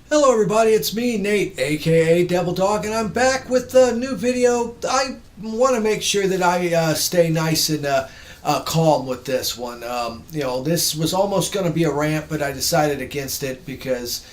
Hello everybody, it's me, Nate, aka Devil Dog, and I'm back with a new video. I want to make sure that I stay nice and calm with this one. This was almost going to be a rant, but I decided against it because,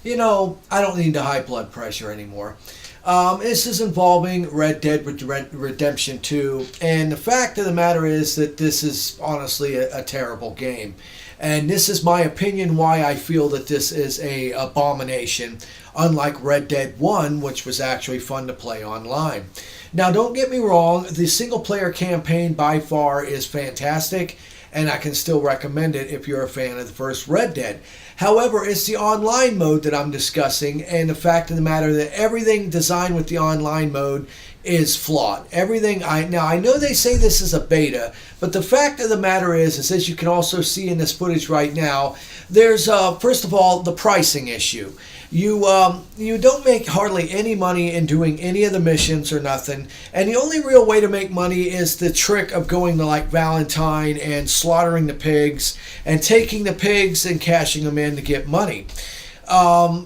I don't need the high blood pressure anymore. This is involving Red Dead Redemption 2, and the fact of the matter is that this is honestly a terrible game. And this is my opinion why I feel that this is a abomination, unlike Red Dead 1, which was actually fun to play online. Now, don't get me wrong, the single-player campaign by far is fantastic, and I can still recommend it if you're a fan of the first Red Dead. However, it's the online mode that I'm discussing, and the fact of the matter that everything designed with the online mode is flawed. I know they say this is a beta, but the fact of the matter is as you can also see in this footage right now, there's first of all the pricing issue. You don't make hardly any money in doing any of the missions or nothing, and the only real way to make money is the trick of going to like Valentine and slaughtering the pigs and taking the pigs and cashing them in to get money.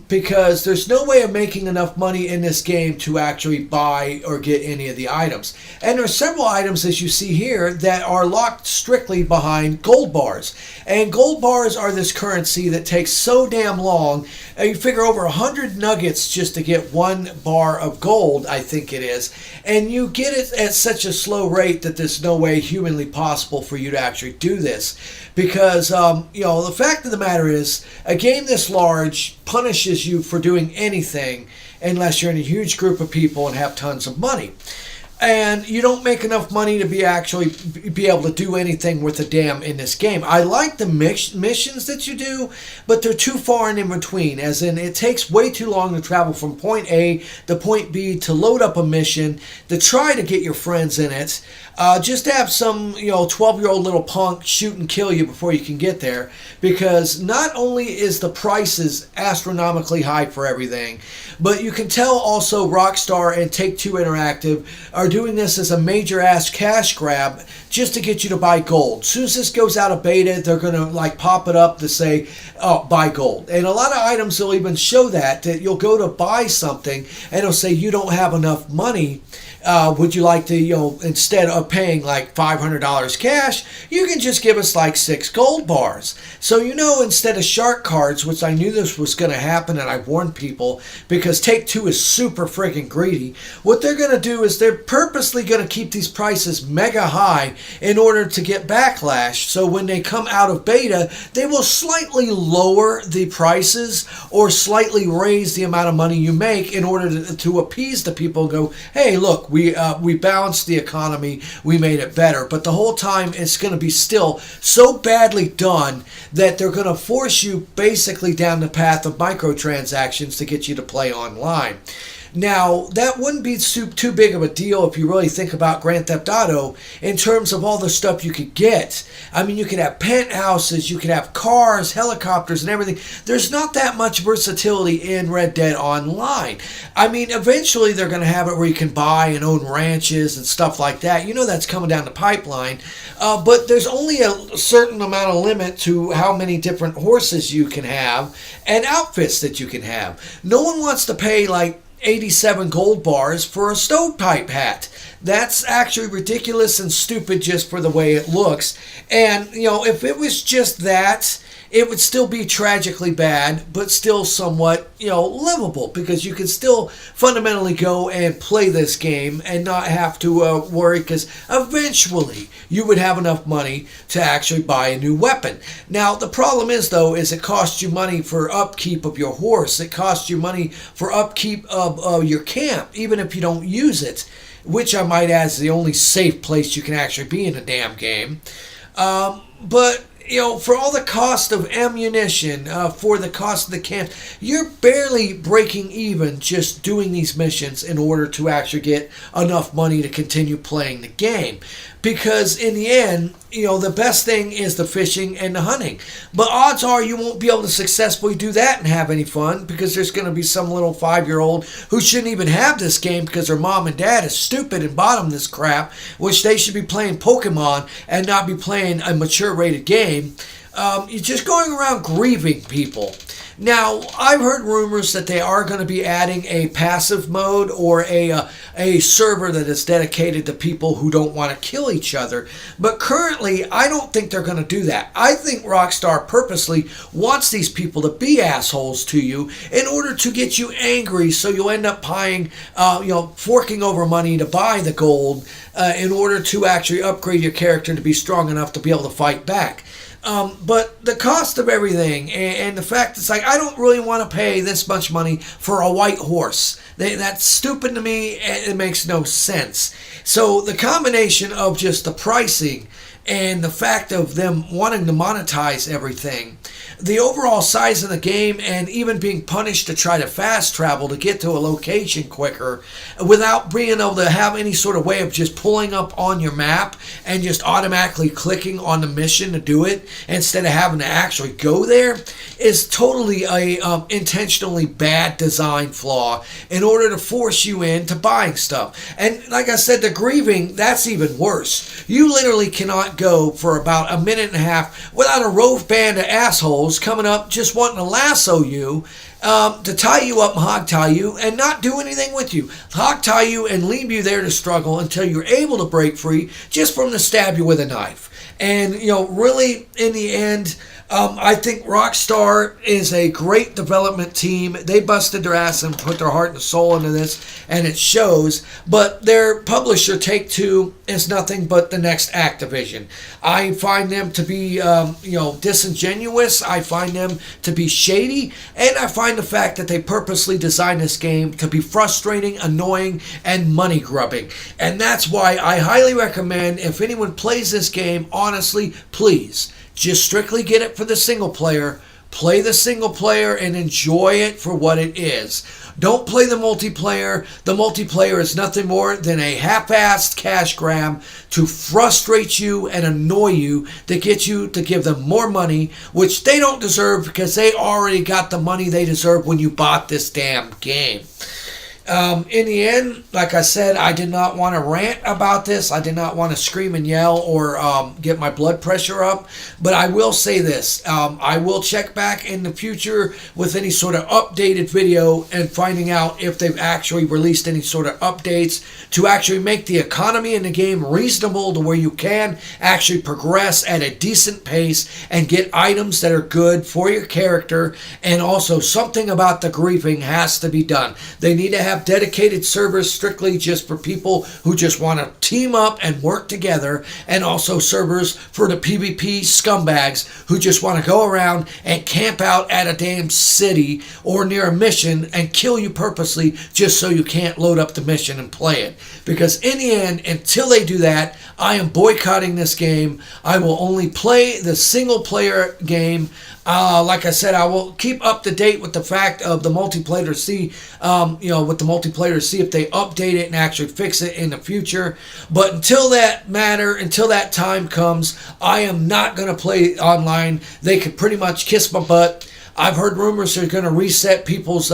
Because there's no way of making enough money in this game to actually buy or get any of the items. And there are several items, as you see here, that are locked strictly behind gold bars. And gold bars are this currency that takes so damn long. You figure over 100 nuggets just to get one bar of gold, I think it is. And you get it at such a slow rate that there's no way humanly possible for you to actually do this. Because, the fact of the matter is, a game this large punishes you for doing anything unless you're in a huge group of people and have tons of money. And you don't make enough money to be able to do anything worth a damn in this game. I like the missions that you do, but they're too far and in between. As in, it takes way too long to travel from point A to point B to load up a mission, to try to get your friends in it. Just to have some, 12-year-old little punk shoot and kill you before you can get there. Because not only is the prices astronomically high for everything, but you can tell also Rockstar and Take-Two Interactive are doing this as a major ass cash grab just to get you to buy gold. As soon as this goes out of beta, they're going to pop it up to say, oh, buy gold. And a lot of items will even show that you'll go to buy something and it'll say you don't have enough money. Would you like to, instead of paying like $500 cash, you can just give us like 6 gold bars. So, instead of shark cards, which I knew this was going to happen and I warned people because Take-Two is super freaking greedy, what they're going to do is they're purposely going to keep these prices mega high in order to get backlash. So when they come out of beta, they will slightly lower the prices or slightly raise the amount of money you make in order to appease the people and go, hey, look, we balanced the economy, we made it better. But the whole time it's going to be still so badly done that they're going to force you basically down the path of microtransactions to get you to play online. Now, that wouldn't be too big of a deal if you really think about Grand Theft Auto in terms of all the stuff you could get. I mean, you could have penthouses, you could have cars, helicopters, and everything. There's not that much versatility in Red Dead Online. I mean, eventually they're going to have it where you can buy and own ranches and stuff like that. That's coming down the pipeline. But there's only a certain amount of limit to how many different horses you can have and outfits that you can have. No one wants to pay like 87 gold bars for a stovepipe hat. That's actually ridiculous and stupid just for the way it looks. And, if it was just that, it would still be tragically bad, but still somewhat, livable, because you can still fundamentally go and play this game and not have to worry, because eventually you would have enough money to actually buy a new weapon. Now, the problem is, though, is it costs you money for upkeep of your horse. It costs you money for upkeep of your camp, even if you don't use it, which I might add is the only safe place you can actually be in a damn game. But for all the cost of ammunition, for the cost of the camp, you're barely breaking even just doing these missions in order to actually get enough money to continue playing the game. Because in the end, the best thing is the fishing and the hunting. But odds are you won't be able to successfully do that and have any fun, because there's going to be some little 5-year-old who shouldn't even have this game because their mom and dad is stupid and bought them this crap, which they should be playing Pokemon and not be playing a mature rated game. You're just going around grieving people. Now, I've heard rumors that they are going to be adding a passive mode or a server that is dedicated to people who don't want to kill each other. But currently, I don't think they're going to do that. I think Rockstar purposely wants these people to be assholes to you in order to get you angry, so you'll end up buying, forking over money to buy the gold in order to actually upgrade your character to be strong enough to be able to fight back. But the cost of everything and the fact it's like, I don't really want to pay this much money for a white horse. That's stupid to me, and it makes no sense. So the combination of just the pricing and the fact of them wanting to monetize everything, the overall size of the game, and even being punished to try to fast travel to get to a location quicker without being able to have any sort of way of just pulling up on your map and just automatically clicking on the mission to do it instead of having to actually go there, is totally a intentionally bad design flaw in order to force you into buying stuff. And like I said, the grieving, that's even worse. You literally cannot go for about a minute and a half without a rove band of assholes coming up just wanting to lasso you, to tie you up and hog tie you and not do anything with you. Hog tie you and leave you there to struggle until you're able to break free just from to stab you with a knife. And, really, in the end, I think Rockstar is a great development team. They busted their ass and put their heart and soul into this, and it shows. But their publisher, Take-Two, is nothing but the next Activision. I find them to be, disingenuous. I find them to be shady. And I find the fact that they purposely designed this game to be frustrating, annoying, and money-grubbing. And that's why I highly recommend, if anyone plays this game, honestly, please, just strictly get it for the single player, play the single player, and enjoy it for what it is. Don't play the multiplayer. The multiplayer is nothing more than a half-assed cash grab to frustrate you and annoy you, to get you to give them more money, which they don't deserve because they already got the money they deserve when you bought this damn game. In the end, like I said, I did not want to rant about this. I did not want to scream and yell or get my blood pressure up. But I will say this. I will check back in the future with any sort of updated video and finding out if they've actually released any sort of updates to actually make the economy in the game reasonable to where you can actually progress at a decent pace and get items that are good for your character. And also, something about the griefing has to be done. They need to have dedicated servers strictly just for people who just want to team up and work together, and also servers for the PvP scumbags who just want to go around and camp out at a damn city or near a mission and kill you purposely just so you can't load up the mission and play it. Because in the end, until they do that, I am boycotting this game. I will only play the single player game. Like I said, I will keep up to date with the fact of the multiplayer to see, if they update it and actually fix it in the future. But until that time comes, I am not going to play online. They could pretty much kiss my butt. I've heard rumors they're going to reset people's,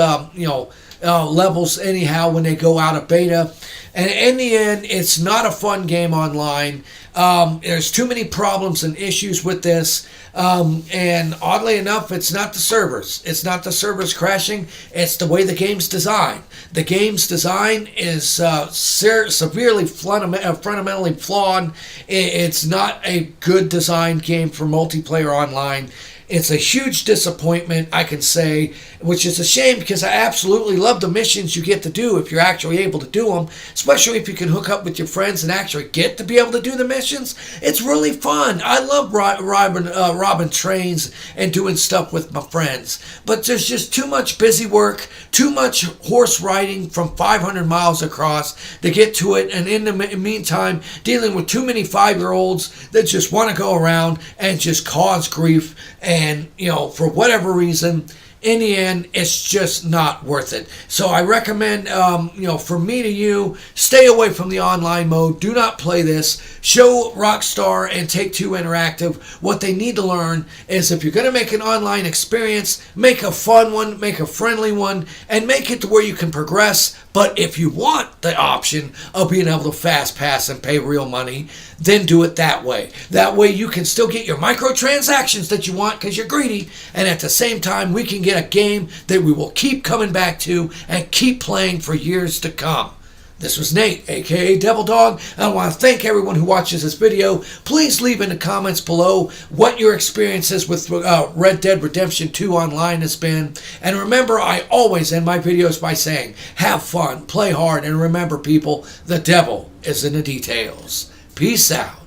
levels anyhow when they go out of beta. And in the end, it's not a fun game online. There's too many problems and issues with this. And oddly enough, it's not the servers. It's not the servers crashing. It's the way the game's designed. The game's design is severely fundamentally flawed. It's not a good designed game for multiplayer online. It's a huge disappointment, I can say, which is a shame because I absolutely love the missions you get to do if you're actually able to do them, especially if you can hook up with your friends and actually get to be able to do the missions. It's really fun. I love robbing trains and doing stuff with my friends. But there's just too much busy work, too much horse riding from 500 miles across to get to it, and in the meantime, dealing with too many 5-year-olds that just want to go around and just cause grief. And, for whatever reason, in the end, it's just not worth it. So I recommend, from me to you, stay away from the online mode. Do not play this. Show Rockstar and Take-Two Interactive what they need to learn is if you're going to make an online experience, make a fun one, make a friendly one, and make it to where you can progress. But if you want the option of being able to fast pass and pay real money, then do it that way. That way you can still get your microtransactions that you want because you're greedy, and at the same time we can get a game that we will keep coming back to and keep playing for years to come. This was Nate, aka Devil Dog. I want to thank everyone who watches this video. Please leave in the comments below what your experiences with Red Dead Redemption 2 Online has been. And remember, I always end my videos by saying, have fun, play hard, and remember people, the devil is in the details. Peace out.